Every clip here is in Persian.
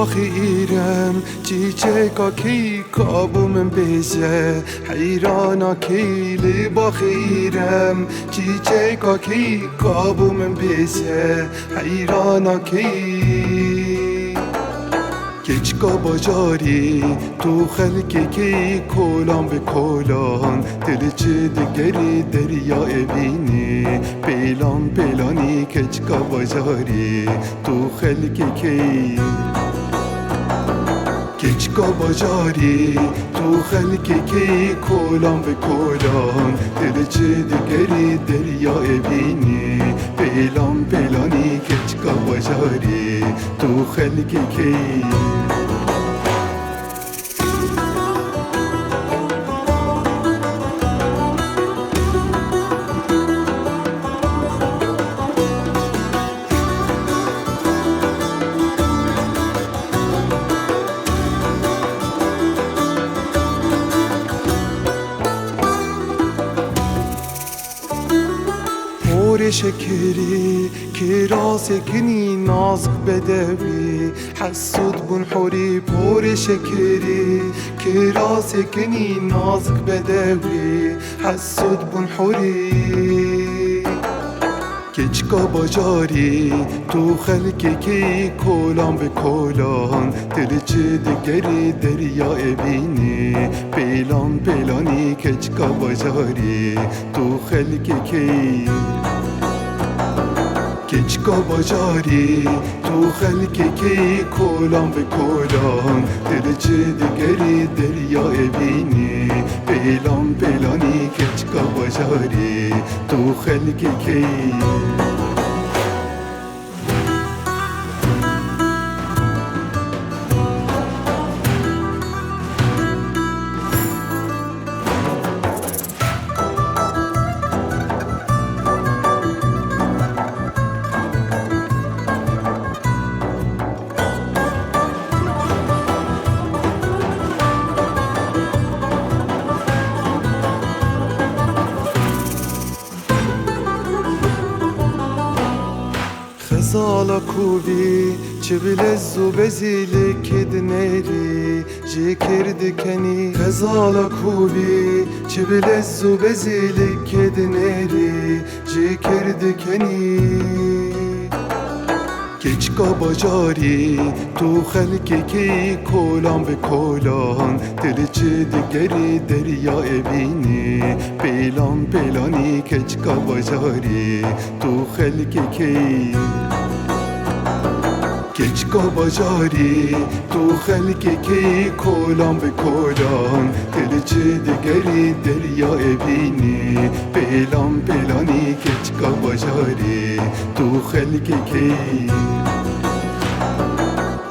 خیرم چیچکا کی کابوم بیزه حیرانا کی لبا خیرم چیچکا کی کابوم بیزه حیرانا کی کچکا باجاری تو خلکی کی کولان به کولان دل چه دگری دریا بینی پیلان پیلانی کچکا باجاری تو خلکی کی کچکا باجاری تو خلکی کی کولان به کولان دل چه دگری دریا بینی پیلان پیلانی کچکا باجاری تو خلکی کی پر شکری که راسکنی نازک بدوی حسود بون حوری پر شکری که راسکنی نازک بدوی حسود بون حوری کچکا باجاری تو خلکی کی کولان به کولان دل چه دگری دریا بینی پیلان پیلانی کچکا باجاری تو خلکی کی کچکا باجاری تو خلکی کی کولان به کولان دل چه دگری دریا بینی پیلان پیلانی کچکا باجاری تو خلکی کی خزالا کوبی چه بلزو بزیلی کد نیری جی کرد کنی خزالا کوبی چه بلزو بزیلی کد نیری جی کرد کنی کچکا باجاری تو خلکی کی کولان به کولان دل چه دگری دریا بینی پیلان پیلانی کچکا باجاری تو خلکی کی کچکا باجاری تو خلکی کی کولان به کولان دل چه دگری دریا بینی پیلان پیلانی کچکا باجاری تو خلکی کی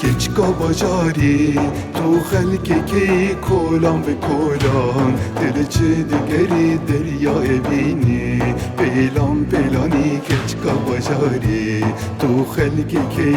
کچکا باجاری تو خلکی کی کولان به کولان دل چه دگری دریا بینی پیلان پیلانی کچکا باجاری تو خلکی کی